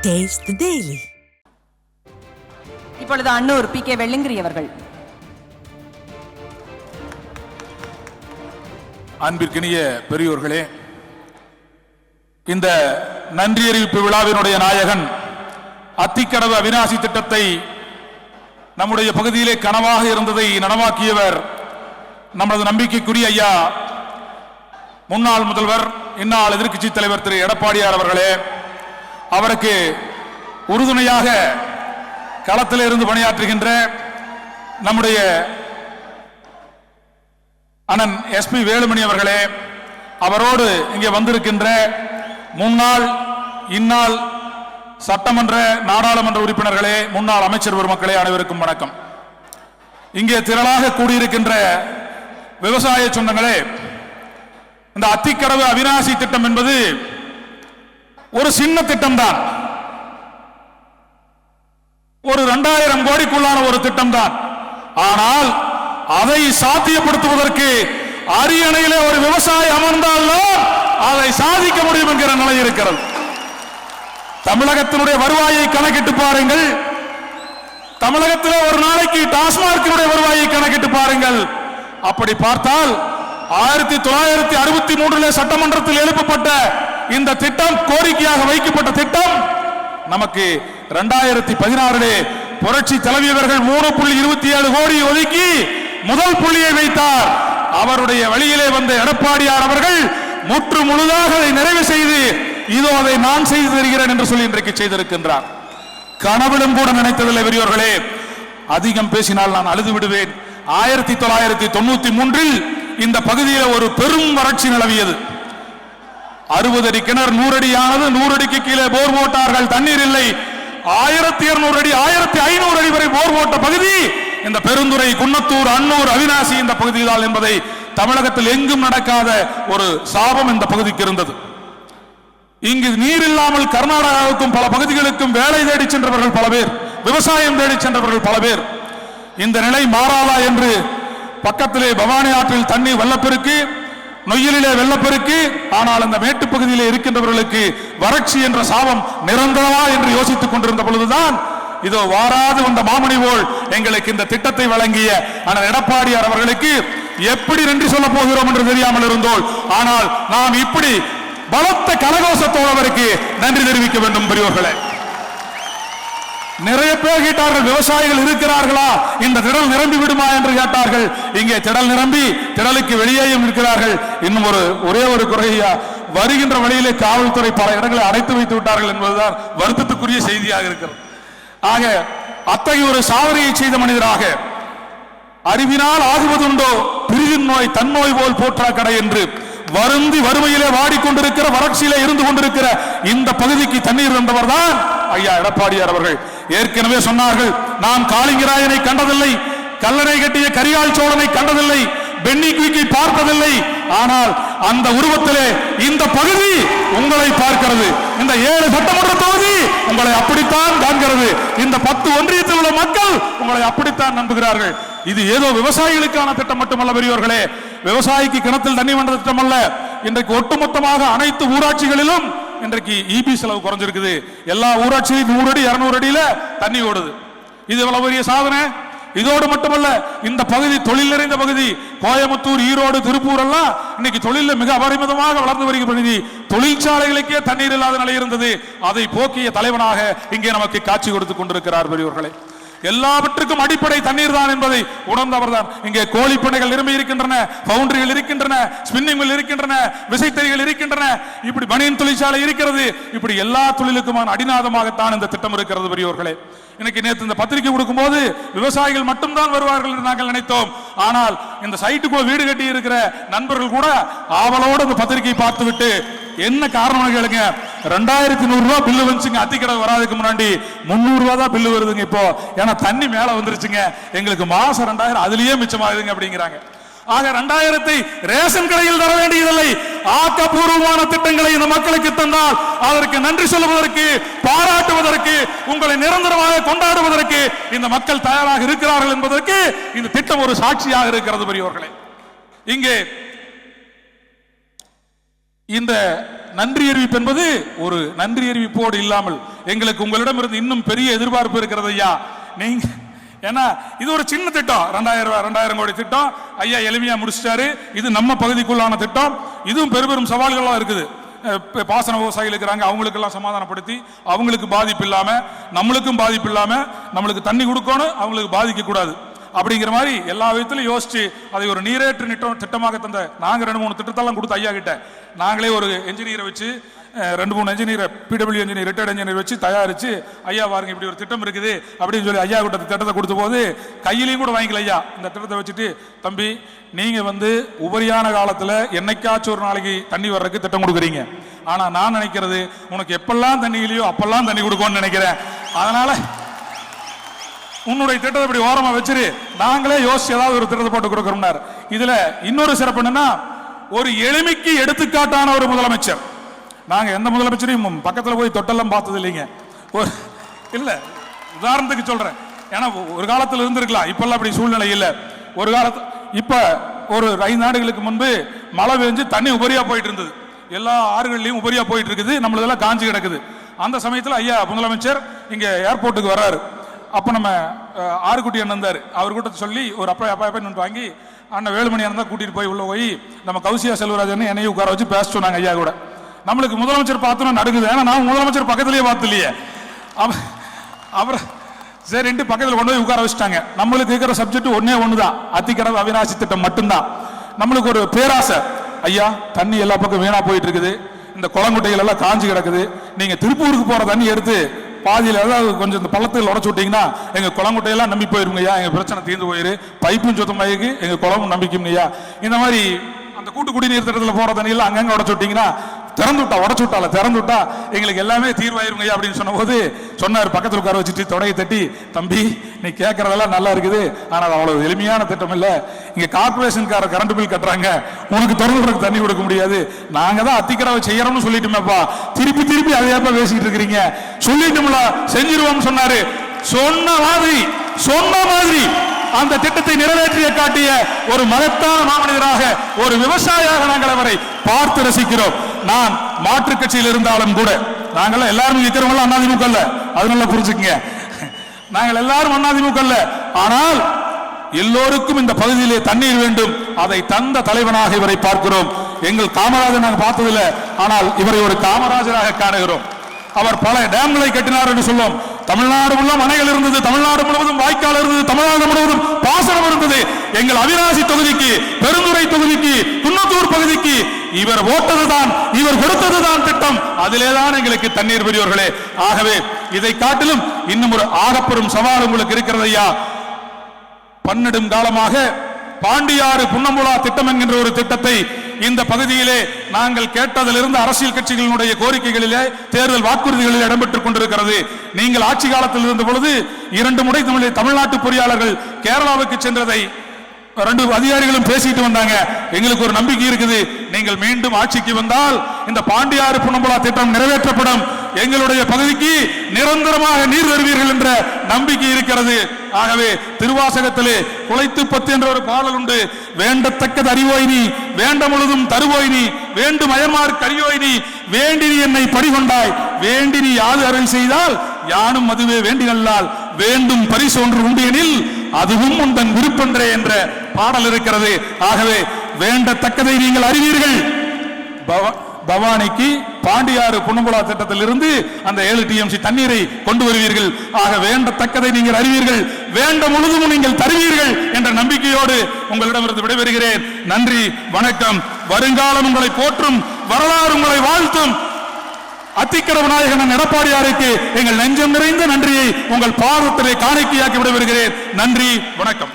Taste the Daily. இப்பொழுது Annur B K Velliangiri அவர்கள். அன்பிற்கினிய பெரியோர்களே, இந்த நன்றி அறிவிப்பு விழாவினுடைய நாயகன் அத்திக்கடவு அவிநாசி திட்டத்தை நம்முடைய பகுதியிலே கனவாக இருந்ததை நனவாக்கியவர் நமது நம்பிக்கைக்குரிய ஐயா முன்னாள் முதல்வர் இந்நாள் எதிர்க்கட்சி தலைவர் திரு எடப்பாடியார் அவர்களே, அவருக்கு உறுதுணையாக களத்தில் இருந்து பணியாற்றுகின்ற நம்முடைய அண்ணன் எஸ்பி வேலுமணி அவர்களே, அவரோடு இங்கே வந்திருக்கின்ற முன்னாள் இந்நாள் சட்டமன்ற நாடாளுமன்ற உறுப்பினர்களே, முன்னாள் அமைச்சர் பெருமக்களே, அனைவருக்கும் வணக்கம். இங்கே திரளாக கூடியிருக்கின்ற விவசாய சொந்தங்களே, இந்த அத்திக்கடவு அவிநாசி திட்டம் என்பது ஒரு சின்ன திட்டம் தான். ஒரு 2000 கோடிக்குள்ளான ஒரு திட்டம் தான். ஆனால் அதை சாத்தியப்படுத்துவதற்கு அரியணையிலே ஒரு விவசாயி அமர்ந்தால்தான் அதை சாதிக்க முடியும் என்கிற நிலை இருக்கிறது. தமிழகத்தினுடைய வருவாயை கணக்கிட்டு பாருங்கள். தமிழகத்திலே ஒரு நாளைக்கு டாஸ்மார்க்கினுடைய வருவாயை கணக்கிட்டு பாருங்கள். அப்படி பார்த்தால் 1963 சட்டமன்றத்தில் எழுப்பப்பட்ட இந்த திட்டம், கோரிக்கையாக வைக்கப்பட்ட திட்டம், நமக்கு 2016 புரட்சி தலைவியவர்கள் 3.27 கோடி ஒதுக்கி முதல் புள்ளியை வைத்தார். அவருடைய வழியிலே வந்த எடப்பாடியார் அவர்கள் முற்று முழுதாக அதை நிறைவு செய்து, இதோ அதை நான் செய்து தருகிறேன் என்று சொல்லி இன்றைக்கு செய்திருக்கின்றார். கனவிலும் கூட நினைத்ததில்லை பெரியோர்களே. அதிகம் பேசினால் நான் அழுது விடுவேன். 1993 இந்த பகுதியில் ஒரு பெரும் வறட்சி நிலவியது. 60 அடி கிணறு 100 அடியானது. 100 அடிக்கு கீழே போர் போட்டார்கள், தண்ணீர் இல்லை. 1200 அடி 1500 அடி வரை போர் போட்ட பகுதி இந்த பெருந்துறை, குன்னத்தூர், அன்னூர், அவிநாசி இந்த பகுதிதான் என்பதை தமிழகத்தில் எங்கும் நடக்காத ஒரு சாபம் இந்த பகுதிக்கு இருந்தது. இங்கு நீர் இல்லாமல் கர்நாடகாவுக்கும் பல பகுதிகளுக்கும் வேலை தேடி சென்றவர்கள் பல பேர், விவசாயம் தேடி சென்றவர்கள் பல பேர். இந்த நிலை மாறாதா என்று பக்கத்திலே பவானி ஆற்றில் தண்ணீர் வெள்ளப்பெருக்கு, நொய்யலிலே வெள்ளப்பெருக்கு. ஆனால் அந்த மேட்டு பகுதியிலே இருக்கின்றவர்களுக்கு வறட்சி என்ற சாபம் நிரந்தரமா என்று யோசித்துக் கொண்டிருந்த பொழுதுதான் இதோ வாராது வந்த மாமணி போல் எங்களுக்கு இந்த திட்டத்தை வழங்கிய அண்ணன் எடப்பாடியார் அவர்களுக்கு எப்படி நன்றி சொல்ல போகிறோம் என்று தெரியாமல் இருந்தோம். ஆனால் நாம் இப்படி பலத்த கரகோஷத்தோடு அவருக்கு நன்றி தெரிவிக்க வேண்டும் பெரியோர்களே. நிறைய பேர் கேட்டார்கள், விவசாயிகள் இருக்கிறார்களா, இந்த திடல் நிரம்பி விடுமா என்று கேட்டார்கள். இங்கே திடல் நிரம்பி திடலுக்கு வெளியேயும் இருக்கிறார்கள். இன்னும் ஒரே ஒரு குறையா, வருகின்ற வழியிலே காவல்துறை பல இடங்களை அடைத்து வைத்து விட்டார்கள் என்பதுதான் வருத்தத்துக்குரிய செய்தியாக இருக்கிறது. ஆக அத்தகைய ஒரு சாதனையை செய்த மனிதராக, அறிவினால் ஆகுவதுண்டோ பிரிவின் நோய் தன்னோய் போல் போற்றா கடை என்று வருந்தி வறுமையிலே வாடிக்கொண்டிருக்கிற, வறட்சியிலே இருந்து கொண்டிருக்கிற இந்த பகுதிக்கு தண்ணீர் தந்தவர் தான் ஐயா எடப்பாடியார் அவர்கள். ஏற்கனவே சொன்னார்கள், நான் காளிங்கராயனை கண்டதில்லை, கல்லணை கட்டிய கரிகால் சோழனை கண்டதில்லை, பென்னி குயிக்கை பார்த்ததில்லை. ஆனால் அந்த உருவத்திலே இந்த பகுதி உங்களை பார்க்கிறது. இந்த 7 சட்டமன்ற தொகுதி உங்களை அப்படித்தான் காண்கிறது. இந்த 10 ஒன்றியத்தில் உள்ள மக்கள் உங்களை அப்படித்தான் நம்புகிறார்கள். இது ஏதோ விவசாயிகளுக்கான திட்டம் மட்டுமல்ல பெரியோர்களே. விவசாயிக்கு கிணத்தில் தண்ணி வந்த திட்டம் அல்ல. இன்றைக்கு ஒட்டுமொத்தமாக அனைத்து ஊராட்சிகளிலும் இன்றைக்கு ஈபி செலவு குறைஞ்சிருக்குது. எல்லா ஊராட்சியிலும் 100 அடி 200 அடியில தண்ணி ஓடுது. இது எவ்வளவு பெரிய சாதனை. இதோடு மட்டுமல்ல, இந்த பகுதி தொழில் நிறைந்த பகுதி. கோயம்புத்தூர், ஈரோடு, திருப்பூர் எல்லாம் இன்னைக்கு தொழில மிக அபரிமிதமாக வளர்ந்து வருகிற பகுதி. தொழிற்சாலைகளுக்கே தண்ணீர் இல்லாத நிலை இருந்தது. அதை போக்கிய தலைவனாக இங்கே நமக்கு காட்சி கொடுத்துக் கொண்டிருக்கிறார் பெரியோர்களே. எல்லாவற்றுக்கும் அடிப்படை தண்ணீர் தான் என்பதை உணர்ந்தவர் தான். இங்கே கோழிப்பண்ணைகள் நிரம்பி இருக்கின்றன, பவுண்டரிகள் இருக்கின்றன, ஸ்பின்னிங் மில் இருக்கின்றன, விசைத்தறிகள் இருக்கின்றன, இப்படி பனியன் தொழிற்சாலை இருக்கிறது. இப்படி எல்லா தொழிலுக்குமான அடிநாதமாகத்தான் இந்த திட்டம் இருக்கிறது பெரியோர்களே. இன்னைக்கு நேற்று இந்த பத்திரிகை கொடுக்கும் போது விவசாயிகள் மட்டும்தான் வருவார்கள் என்று நாங்கள் நினைத்தோம். ஆனால் இந்த சைட்டுக்குள்ள வீடு கட்டி இருக்கிற நண்பர்கள் கூட ஆவலோடு இந்த பத்திரிகை பார்த்துவிட்டு என்ன காரணம் கேளுங்க, 2100 ரூபாய் பில்லு வந்துச்சுங்க. அத்திக்கடவு வராதுக்கு முன்னாடி 300 ரூபாய் தான் பில்லு வருதுங்க இப்போ. ஏன்னா தண்ணி மேல வந்துருச்சுங்க, எங்களுக்கு மாசம் 2000 அதுலயே மிச்சமாகுதுங்க அப்படிங்கிறாங்க. ஆக 2000 ரேஷன் கடையில் தர வேண்டியதில்லை. ஆக்கப்பூர்வமான திட்டங்களை இந்த மக்களுக்கு தந்தால் அதற்கு நன்றி சொல்லுவதற்கு, பாராட்டுவதற்கு, உங்களை நிரந்தரமாக கொண்டாடுவதற்கு இந்த மக்கள் தயாராக இருக்கிறார்கள் என்பதற்கு இந்த திட்டம் ஒரு சாட்சியாக இருக்கிறது பெரியோர்களே. இங்கே இந்த நன்றி அறிவிப்பு என்பது ஒரு நன்றி அறிவிப்போடு இல்லாமல் எங்களுக்கு உங்களிடம் இருந்து இன்னும் பெரிய எதிர்பார்ப்பு இருக்கிறது ஐயா. நீங்க ஏன்னா இது ஒரு சின்ன திட்டம், 2000 கோடி திட்டம் ஐயா எளிமையா முடிச்சிட்டாரு. இது நம்ம பகுதிக்குள்ளான திட்டம். இதுவும் பெரும் சவால்கள்லாம் இருக்குது. பாசன விவசாயிகள் இருக்கிறாங்க, அவங்களுக்கு எல்லாம் சமாதானப்படுத்தி அவங்களுக்கு பாதிப்பு இல்லாம நம்மளுக்கும் பாதிப்பு இல்லாம நம்மளுக்கு தண்ணி கொடுக்கணும், அவங்களுக்கு பாதிக்க கூடாது அப்படிங்கிற மாதிரி எல்லா விதத்திலும் யோசிச்சு அதை ஒரு நீரேற்று திட்டமாக தந்த நாங்க 2-3 திட்டத்தெல்லாம் கொடுத்து ஐயா கிட்ட நாங்களே ஒரு என்ஜினியரை வச்சு 2-3 என்ஜினியரை பிடபிள்யூ என்ஜினியர் ரிட்டையர்ட் என்ஜினியர் வச்சு தயாரிச்சு ஐயா பாருங்க இப்படி ஒரு திட்டம் இருக்குது அப்படின்னு சொல்லி ஐயா கிட்ட திட்டத்தை கொடுத்த போது கையிலையும் கூட வாங்கிக்கல ஐயா. இந்த திட்டத்தை வச்சுட்டு தம்பி நீங்க உபரியான காலத்துல என்னைக்காச்சும் ஒரு நாளைக்கு தண்ணி வர்றதுக்கு திட்டம் கொடுக்குறீங்க, ஆனா நான் நினைக்கிறது உனக்கு எப்பெல்லாம் தண்ணி இல்லையோ அப்பெல்லாம் தண்ணி கொடுக்கும்னு நினைக்கிறேன். அதனால உன்னுடைய திட்டத்தை இப்படி ஓரமா வச்சிரு, நாங்களே யோசிச்சு ஏதாவது ஒரு திட்டத்தை போட்டு கொடுக்கிறோம்னார். இதுல இன்னொரு சிறப்பு என்னன்னா ஒரு எளிமைக்கு எடுத்துக்காட்டான ஒரு முதலமைச்சர். நாங்க எந்த முதலமைச்சரையும் பக்கத்துல போய் தொட்டெல்லாம் பார்த்தது இல்லைங்க. இல்ல உதாரணத்துக்கு சொல்றேன், ஏன்னா ஒரு காலத்துல இருந்திருக்கலாம், இப்பெல்லாம் அப்படி சூழ்நிலை இல்லை. ஒரு காலத்து இப்ப ஒரு 5 ஆண்டுகளுக்கு முன்பு மழை பெஞ்சு தண்ணி உபரியா போயிட்டு இருந்தது, எல்லா ஆறுகள்லயும் உபரியா போயிட்டு இருக்குது, நம்மளதெல்லாம் காஞ்சி கிடக்குது. அந்த சமயத்தில் ஐயா முதலமைச்சர் இங்க ஏர்போர்ட்டுக்கு வர்றாரு. அப்ப நம்ம ஆறுக்குட்டி அண்ணன் இருந்தாரு, அவர் கூட சொல்லி ஒரு அப்பாயின்மெண்ட் வாங்கி அண்ணன் வேலுமணி அண்ணன் தான் கூட்டிட்டு போய் உள்ள போய் நம்ம கௌசியா செல்வராஜன் என்னையும் உட்கார வச்சு பேச சொன்னாங்க ஐயா கூட. நம்மளுக்கு முதலமைச்சர் பார்த்தோன்னா நடுங்குது, ஏன்னா நான் முதலமைச்சர் பக்கத்திலேயே பார்த்து இல்லையே. அவர் சரின்ட்டு பக்கத்தில் கொண்டு போய் உட்கார வச்சுட்டாங்க. நம்மளுக்கு இருக்கிற சப்ஜெக்ட் ஒண்ணுதான், அத்திக்கடவு அவிநாசி திட்டம் மட்டும்தான். நம்மளுக்கு ஒரு பேராசை, ஐயா தண்ணி எல்லா பக்கம் வீணா போயிட்டு இருக்குது, இந்த குளங்குட்டைகள் எல்லாம் காஞ்சி கிடக்குது, நீங்க திருப்பூருக்கு போற தண்ணி எடுத்து பாதியில் ஏதாவது கொஞ்சம் இந்த பள்ளத்தில் உடச்சு விட்டீங்கன்னா எங்க குளங்குட்டையெல்லாம் நம்பி போயிருங்க ஐயா, எங்க பிரச்சனை தீர்ந்து போயிரு, பைப்பும் சுத்தமாயிருக்கு, எங்க குளமும் நம்பிக்கும் ஐயா. இந்த மாதிரி அந்த கூட்டு குடிநீர் திட்டத்தில் போற தண்ணியெல்லாம் அங்கங்க உடச்சு விட்டீங்கன்னா உடச்சு விட்டா எங்களுக்கு எல்லாமே தீர்வாயிருங்க அப்படின்னு சொன்ன போது சொன்னார், பக்கத்தில் உட்கார வச்சுட்டு தொடையை தட்டி, தம்பி நீ கேட்கறதெல்லாம் நல்லா இருக்குது, ஆனால் அவ்வளவு எளிமையான திட்டம் இல்லை. இங்க கார்பரேஷன்கார கரண்ட் பில் கட்டுறாங்க, உனக்கு திறந்துறதுக்கு தண்ணி கொடுக்க முடியாது, நாங்க தான் அத்திக்கடவை செய்யறோம்னு சொல்லிட்டோமேப்பா, திருப்பி அதையாப்பா பேசிக்கிட்டு இருக்கிறீங்க, சொல்லிட்டோம்ல செஞ்சிருவோம் சொன்னாரு. சொன்ன மாதிரி அந்த திட்டத்தை நிறைவேற்றிய காட்டிய ஒரு மகத்தான மாமனிதராக, ஒரு விவசாயியாக நாங்கள் அவரை பார்த்து ரசிக்கிறோம். நான் மாற்று கட்சியில் இருந்தாலும் கூட, நாங்கள் எல்லாரும் இருக்கிறவங்க அதிமுக அல்ல, அதனால புரிஞ்சுக்கங்க, நாங்கள் எல்லாரும் அதிமுக அல்ல, ஆனால் எல்லோருக்கும் இந்த பகுதியிலே தண்ணீர் வேண்டும், அதை தந்த தலைவனாக இவரை பார்க்கிறோம். எங்கள் காமராஜர் நாங்கள் பார்த்ததில்லை, ஆனால் இவரை ஒரு காமராஜராக காணுகிறோம். அவர் பல டேம்களை கட்டினார் என்று சொல்லும். தமிழ்நாடு முழுவதும் அணைகள் இருந்தது, தமிழ்நாடு முழுவதும் வாய்க்கால் இருந்தது, தமிழ்நாடு முழுவதும் பாசனம் இருந்தது. எங்கள் அவிநாசி தொகுதிக்கு, பெருந்துறை தொகுதிக்கு, குன்னத்தூர் பகுதிக்கு இவர் ஓட்டதுதான், இவர் கொடுத்ததுதான் திட்டம், அதிலேதான் எங்களுக்கு தண்ணீர் பெரியவர்களே. ஆகவே இதை காட்டிலும் இன்னும் ஒரு ஆகப்பெரும் சவால் உங்களுக்கு இருக்கிறது ஐயா. பன்னெடும் காலமாக பாண்டியாறு புன்னம்புலா திட்டம் என்கின்ற ஒரு திட்டத்தை இந்த பகுதியிலே நாங்கள் கேட்டதிலிருந்து அரசியல் கட்சிகளினுடைய கோரிக்கைகளிலே, தேர்தல் வாக்குறுதிகளில் இடம்பெற்றுக் கொண்டிருக்கிறது. நீங்கள் ஆட்சி காலத்தில் இருந்த பொழுது 2 முறை தமிழ்நாட்டு பொறியாளர்கள் கேரளாவுக்கு சென்றதை 2 அதிகாரிகளும் பேசிட்டு வந்தாங்க. எங்களுக்கு ஒரு நம்பிக்கை இருக்குது, நீங்கள் மீண்டும் ஆட்சிக்கு வந்தால் இந்த பாண்டியாறு புன்னம்புலா திட்டம் நிறைவேற்றப்படும், எங்களுடைய பகுதிக்கு நிரந்தரமாக நீர் தருவீர்கள் என்ற நம்பிக்கை இருக்கிறது. ஆகவே திருவாசகத்திலே குலைத்து 10 என்ற ஒரு பாடல் உண்டு. வேண்டத்தக்கது அறிவோய் நீ, வேண்ட முழுதும் தருவோய் நீ, வேண்டும் அயர்மார்க்கு அறியோய் நீ, வேண்டினி என்னை படிகொண்டாய், வேண்டினி யாது அருள் செய்தால் யானும் அதுவே வேண்டினல்லால், வேண்டும் பரிசு ஒன்று உண்டு எனில் அதுவும் உந்தன் விருப்பன்றே என்ற பாடல் இருக்கிறது. ஆகவே வேண்டத்தக்கதை நீங்கள் அறிவீர்கள். பவானிக்கு பாண்டியாறு புன்னம்புலா திட்டத்தில் இருந்து அந்த 7 TMC தண்ணீரை கொண்டு வருவீர்கள். ஆக வேண்டத்தக்கதை நீங்கள் அறிவீர்கள், வேண்ட முழுதும் நீங்கள் தருவீர்கள் என்ற நம்பிக்கையோடு உங்களிடமிருந்து விடைபெறுகிறேன். நன்றி, வணக்கம். வருங்காலம் உங்களை போற்றும், வரலாறு உங்களை வாழ்த்தும். அத்திக்கட விநாயகன் எடப்பாடியாருக்கு எங்கள் நெஞ்சம் நிறைந்த நன்றியை உங்கள் பாதத்திலே காணிக்கையாக்கி விடைபெறுகிறேன். நன்றி, வணக்கம்.